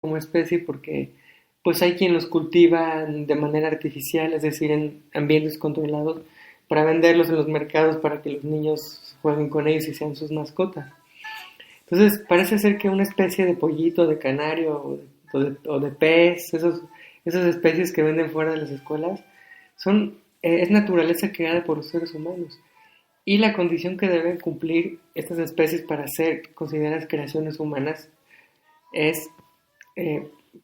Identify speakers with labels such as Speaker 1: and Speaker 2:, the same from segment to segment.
Speaker 1: como especie porque pues hay quien los cultiva de manera artificial, es decir, en ambientes controlados, para venderlos en los mercados para que los niños jueguen con ellos y sean sus mascotas. Entonces parece ser que una especie de pollito, de canario o de pez, esas especies que venden fuera de las escuelas, es naturaleza creada por los seres humanos. Y la condición que deben cumplir estas especies para ser consideradas creaciones humanas es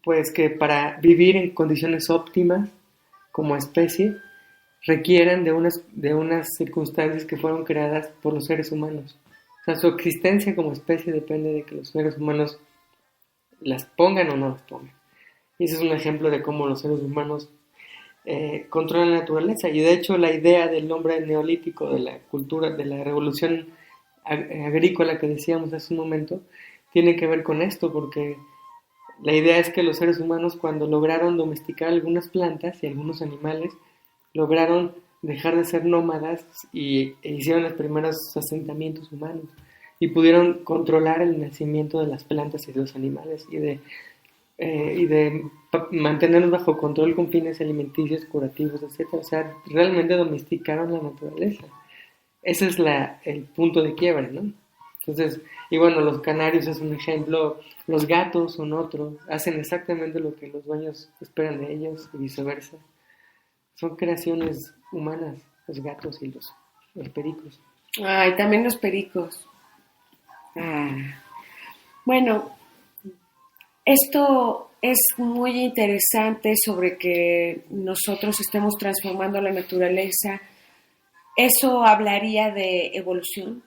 Speaker 1: pues que para vivir en condiciones óptimas como especie requieran de unas circunstancias que fueron creadas por los seres humanos. O sea, su existencia como especie depende de que los seres humanos las pongan o no las pongan. Y ese es un ejemplo de cómo los seres humanos controlan la naturaleza. Y de hecho la idea del hombre neolítico, de la cultura, de la revolución agrícola que decíamos hace un momento, tiene que ver con esto, porque la idea es que los seres humanos, cuando lograron domesticar algunas plantas y algunos animales, lograron dejar de ser nómadas e hicieron los primeros asentamientos humanos y pudieron controlar el nacimiento de las plantas y de los animales y de mantenerlos bajo control con fines alimenticios, curativos, etcétera. O sea, realmente domesticaron la naturaleza. Ese es el punto de quiebre, ¿no? Entonces, y bueno, los canarios es un ejemplo, los gatos son otro, hacen exactamente lo que los dueños esperan de ellos y viceversa. Son creaciones humanas, los gatos y los pericos.
Speaker 2: Ay, también los pericos. Ah. Bueno, esto es muy interesante sobre que nosotros estemos transformando la naturaleza. ¿Eso hablaría de evolución?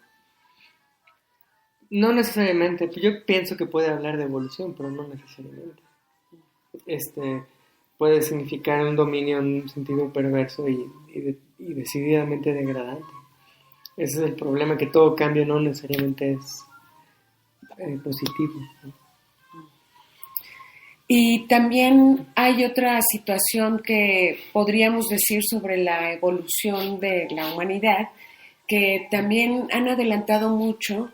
Speaker 1: No necesariamente, yo pienso que puede hablar de evolución, pero no necesariamente. Este puede significar un dominio en un sentido perverso y decididamente degradante. Ese es el problema, que todo cambio no necesariamente es positivo, ¿no?
Speaker 2: Y también hay otra situación que podríamos decir sobre la evolución de la humanidad, que también han adelantado mucho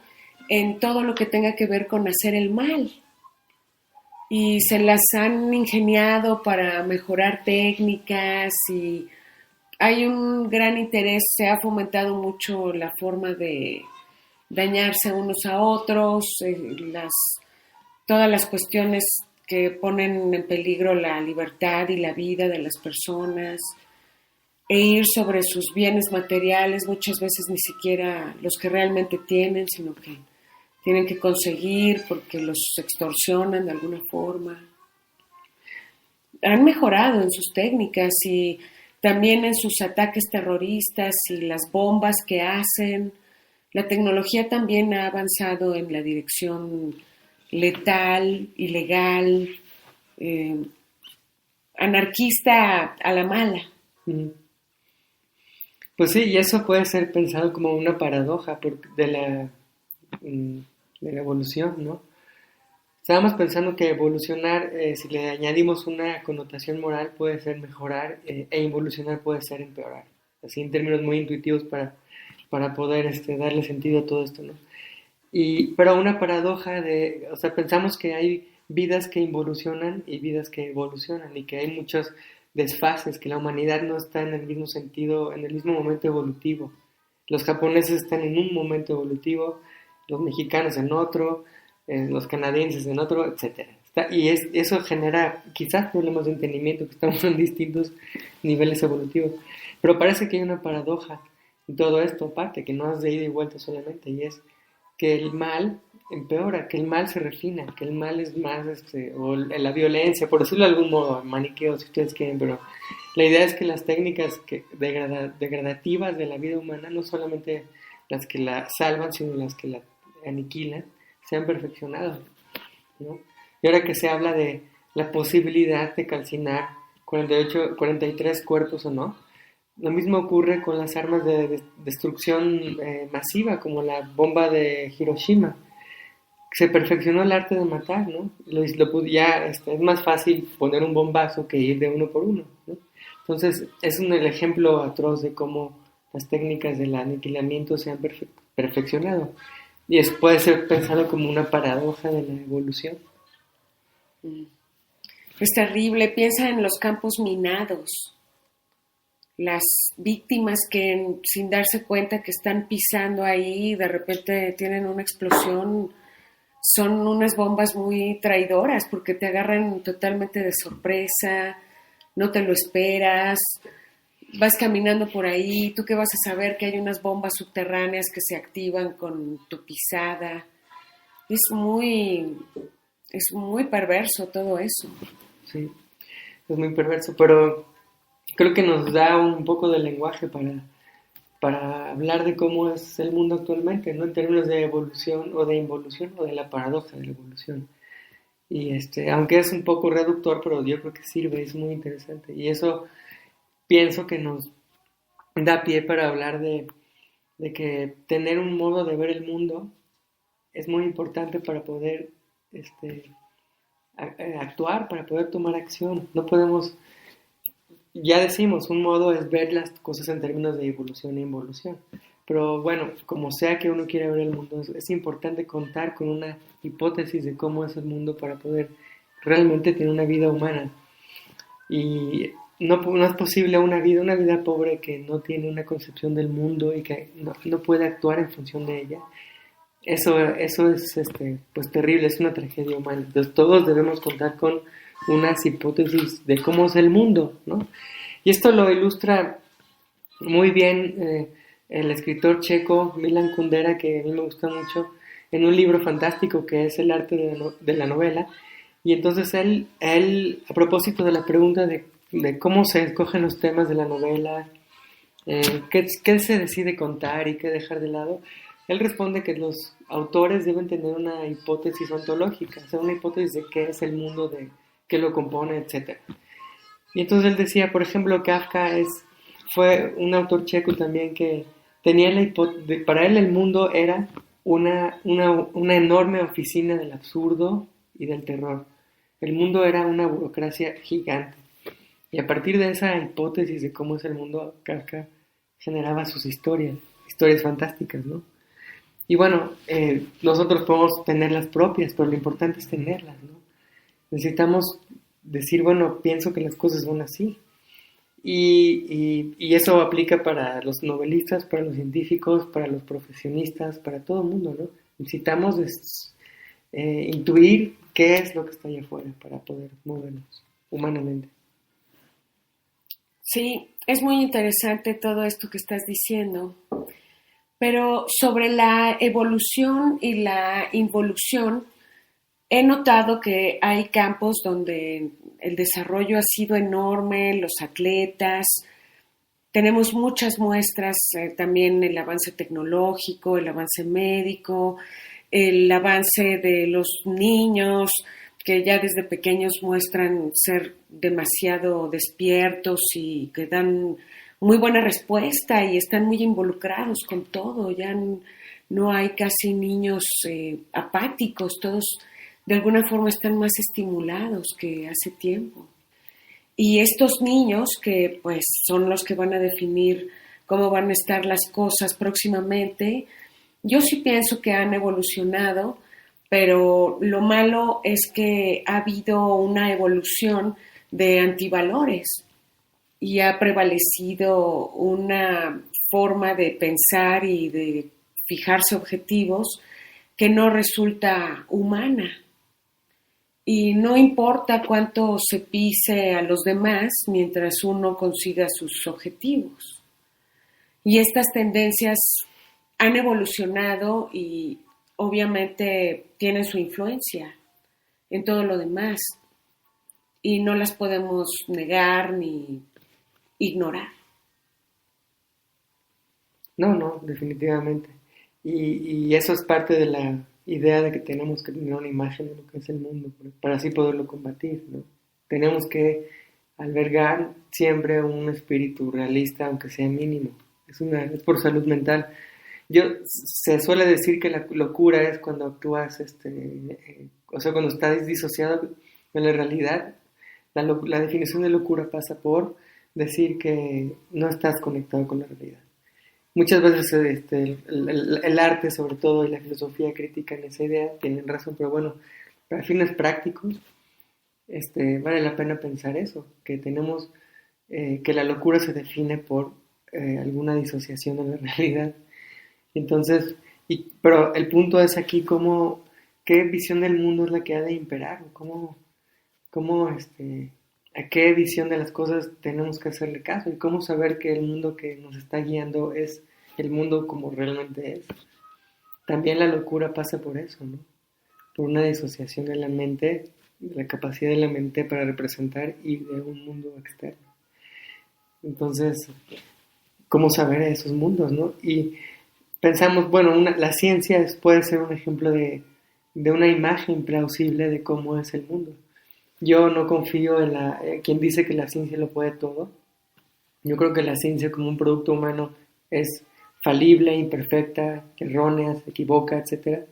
Speaker 2: en todo lo que tenga que ver con hacer el mal. Y se las han ingeniado para mejorar técnicas y hay un gran interés, se ha fomentado mucho la forma de dañarse unos a otros, todas las cuestiones que ponen en peligro la libertad y la vida de las personas, e ir sobre sus bienes materiales, muchas veces ni siquiera los que realmente tienen, sino que tienen que conseguir porque los extorsionan de alguna forma. Han mejorado en sus técnicas y también en sus ataques terroristas y las bombas que hacen. La tecnología también ha avanzado en la dirección letal, ilegal, anarquista a la mala.
Speaker 1: Mm. Pues sí, y eso puede ser pensado como una paradoja de la evolución, ¿no? Estábamos pensando que evolucionar, si le añadimos una connotación moral, puede ser mejorar, e involucionar puede ser empeorar. Así en términos muy intuitivos para poder darle sentido a todo esto, ¿no? Pero una paradoja o sea, pensamos que hay vidas que involucionan y vidas que evolucionan y que hay muchos desfases, que la humanidad no está en el mismo sentido, en el mismo momento evolutivo. Los japoneses están en un momento evolutivo, los mexicanos en otro, los canadienses en otro, etcétera. Eso genera quizás problemas de entendimiento, que estamos en distintos niveles evolutivos. Pero parece que hay una paradoja en todo esto, aparte, que no es de ida y vuelta solamente, y es que el mal empeora, que el mal se refina, que el mal es más, o la violencia, por decirlo de algún modo, maniqueo si ustedes quieren, pero la idea es que las técnicas degradativas de la vida humana, no solamente las que la salvan, sino las que la aniquilan, se han perfeccionado, ¿no? Y ahora que se habla de la posibilidad de calcinar 43 cuerpos o no, lo mismo ocurre con las armas de destrucción masiva, como la bomba de Hiroshima. Se perfeccionó el arte de matar, ¿no? Es más fácil poner un bombazo que ir de uno por uno, ¿no? Entonces, es el ejemplo atroz de cómo las técnicas del aniquilamiento se han perfeccionado. Y eso puede ser pensado como una paradoja de la evolución.
Speaker 2: Es terrible. Piensa en los campos minados, las víctimas que sin darse cuenta que están pisando ahí, de repente tienen una explosión. Son unas bombas muy traidoras porque te agarran totalmente de sorpresa, no te lo esperas, vas caminando por ahí, ¿tú qué vas a saber que hay unas bombas subterráneas que se activan con tu pisada? Es muy perverso todo eso.
Speaker 1: Sí, es muy perverso, pero creo que nos da un poco de lenguaje para hablar de cómo es el mundo actualmente, ¿no? En términos de evolución o de involución o de la paradoja de la evolución. Y aunque es un poco reductor, pero yo creo que sirve, es muy interesante. Y eso pienso que nos da pie para hablar de que tener un modo de ver el mundo es muy importante para poder actuar, para poder tomar acción. No podemos, ya decimos, un modo es ver las cosas en términos de evolución e involución. Pero bueno, como sea que uno quiera ver el mundo, es importante contar con una hipótesis de cómo es el mundo para poder realmente tener una vida humana. Y no es posible una vida pobre que no tiene una concepción del mundo y que no puede actuar en función de ella. Eso es pues terrible, es una tragedia humana. Entonces todos debemos contar con unas hipótesis de cómo es el mundo, ¿no? Y esto lo ilustra muy bien el escritor checo Milan Kundera, que a mí me gusta mucho, en un libro fantástico que es El arte de la novela. Y entonces él, a propósito de la pregunta de cómo se escogen los temas de la novela, qué se decide contar y qué dejar de lado, él responde que los autores deben tener una hipótesis ontológica, o sea, una hipótesis de qué es el mundo, de qué lo compone, etc. Y entonces él decía, por ejemplo, Kafka fue un autor checo también que tenía la hipótesis, para él el mundo era una enorme oficina del absurdo y del terror. El mundo era una burocracia gigante. Y a partir de esa hipótesis de cómo es el mundo, Kafka generaba sus historias fantásticas, ¿no? Y bueno, nosotros podemos tener las propias, pero lo importante es tenerlas, ¿no? Necesitamos decir, bueno, pienso que las cosas son así. Y eso aplica para los novelistas, para los científicos, para los profesionistas, para todo el mundo, ¿no? Necesitamos intuir qué es lo que está allá afuera para poder movernos humanamente.
Speaker 2: Sí, es muy interesante todo esto que estás diciendo, pero sobre la evolución y la involución, he notado que hay campos donde el desarrollo ha sido enorme, los atletas, tenemos muchas muestras, también el avance tecnológico, el avance médico, el avance de los niños, que ya desde pequeños muestran ser demasiado despiertos y que dan muy buena respuesta y están muy involucrados con todo. Ya no hay casi niños apáticos, todos de alguna forma están más estimulados que hace tiempo. Y estos niños, que pues son los que van a definir cómo van a estar las cosas próximamente, yo sí pienso que han evolucionado, pero lo malo es que ha habido una evolución de antivalores y ha prevalecido una forma de pensar y de fijarse objetivos que no resulta humana. Y no importa cuánto se pise a los demás mientras uno consiga sus objetivos. Y estas tendencias han evolucionado y obviamente tienen su influencia en todo lo demás. Y no las podemos negar ni ignorar.
Speaker 1: No, definitivamente. Y eso es parte de la idea de que tenemos que tener una imagen de lo que es el mundo para así poderlo combatir, ¿no? Tenemos que albergar siempre un espíritu realista, aunque sea mínimo. Es por salud mental. Se suele decir que la locura es cuando actúas, o sea, cuando estás disociado de la realidad. La definición de locura pasa por decir que no estás conectado con la realidad. Muchas veces el arte, sobre todo, y la filosofía critican esa idea, tienen razón, pero bueno, para fines prácticos, vale la pena pensar eso, que tenemos, que la locura se define por alguna disociación de la realidad. Entonces, pero el punto es aquí qué visión del mundo es la que ha de imperar, o a qué visión de las cosas tenemos que hacerle caso, y cómo saber que el mundo que nos está guiando es el mundo como realmente es. También la locura pasa por eso, ¿no? Por una disociación de la mente, de la capacidad de la mente para representar y de un mundo externo. Entonces, ¿cómo saber esos mundos, no? Y pensamos, bueno, la ciencia puede ser un ejemplo de una imagen plausible de cómo es el mundo. Yo no confío en quien dice que la ciencia lo puede todo. Yo creo que la ciencia como un producto humano es falible, imperfecta, errónea, se equivoca, etc.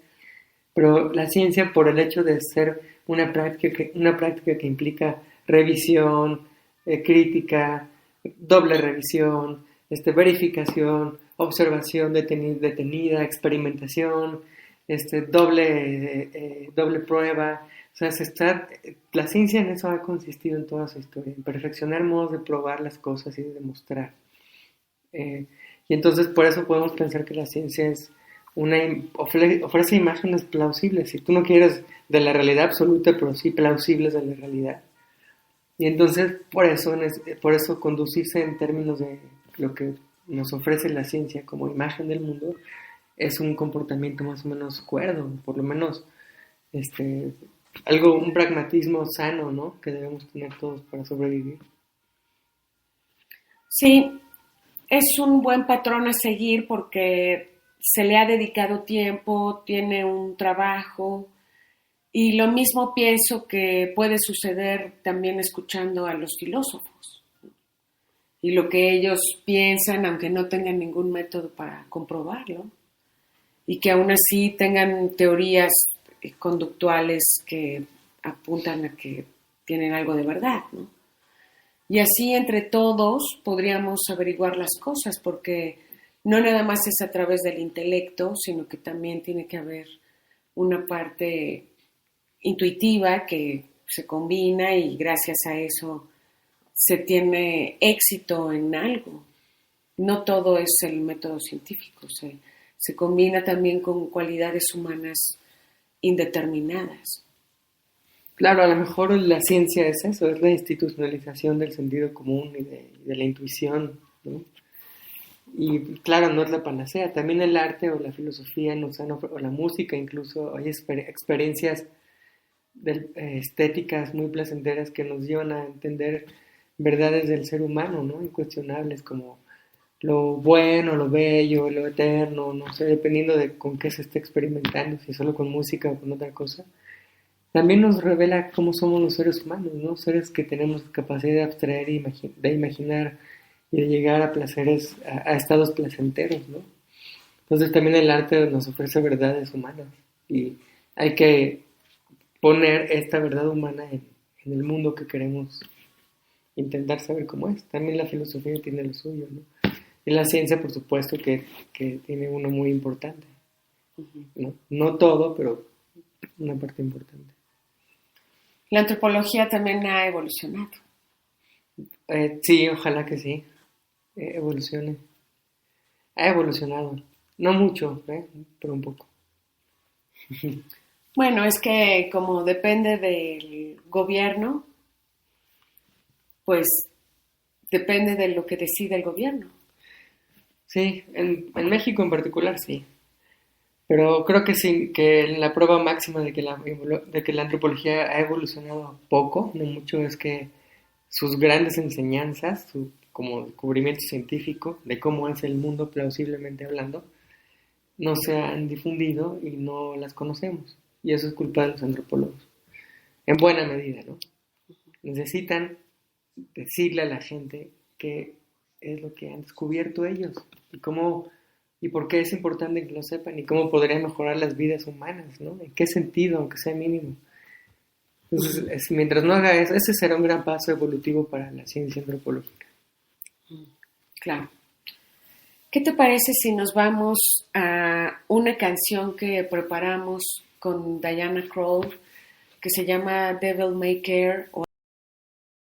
Speaker 1: Pero la ciencia, por el hecho de ser una práctica que implica revisión, crítica, doble revisión, verificación, observación detenida, experimentación, doble prueba. O sea, la ciencia en eso ha consistido en toda su historia, en perfeccionar modos de probar las cosas y de demostrar. Y entonces por eso podemos pensar que la ciencia es ofrece imágenes plausibles, si tú no quieres de la realidad absoluta, pero sí plausibles de la realidad. Y entonces por eso conducirse en términos de lo que nos ofrece la ciencia como imagen del mundo es un comportamiento más o menos cuerdo, por lo menos un pragmatismo sano, ¿no? Que debemos tener todos para sobrevivir.
Speaker 2: Sí, es un buen patrón a seguir porque se le ha dedicado tiempo, tiene un trabajo, y lo mismo pienso que puede suceder también escuchando a los filósofos y lo que ellos piensan, aunque no tengan ningún método para comprobarlo, y que aún así tengan teorías conductuales que apuntan a que tienen algo de verdad, ¿no? Y así entre todos podríamos averiguar las cosas, porque no nada más es a través del intelecto, sino que también tiene que haber una parte intuitiva que se combina y gracias a eso se tiene éxito en algo. No todo es el método científico, se combina también con cualidades humanas indeterminadas.
Speaker 1: Claro, a lo mejor la ciencia es eso, es la institucionalización del sentido común y de la intuición, ¿no? Y claro, no es la panacea. También el arte o la filosofía o la música incluso, hay experiencias estéticas muy placenteras que nos llevan a entender verdades del ser humano, ¿no? Incuestionables, como lo bueno, lo bello, lo eterno, no sé, dependiendo de con qué se esté experimentando, si solo con música o con otra cosa. También nos revela cómo somos los seres humanos, ¿no? Seres que tenemos capacidad de abstraer y de imaginar y de llegar a placeres, a estados placenteros, ¿no? Entonces también el arte nos ofrece verdades humanas y hay que poner esta verdad humana en el mundo que queremos intentar saber cómo es. También la filosofía tiene lo suyo, ¿no? Y la ciencia, por supuesto, que tiene uno muy importante, ¿no? No todo, pero una parte importante.
Speaker 2: La antropología también ha evolucionado.
Speaker 1: Sí, ojalá que sí, evolucione. Ha evolucionado, no mucho, pero un poco.
Speaker 2: Bueno, es que como depende del gobierno, pues depende de lo que decida el gobierno.
Speaker 1: Sí, en México en particular sí. Pero creo que sí, que la prueba máxima de que la antropología ha evolucionado poco, no mucho, es que sus grandes enseñanzas, como descubrimiento científico de cómo es el mundo plausiblemente hablando, no se han difundido y no las conocemos. Y eso es culpa de los antropólogos. En buena medida, ¿no? Necesitan decirle a la gente qué es lo que han descubierto ellos y por qué es importante que lo sepan y cómo podría mejorar las vidas humanas, ¿no? ¿En qué sentido, aunque sea mínimo? Entonces, mientras no haga eso, ese será un gran paso evolutivo para la ciencia antropológica.
Speaker 2: Claro. ¿Qué te parece si nos vamos a una canción que preparamos con Diana Krall que se llama Devil May Care o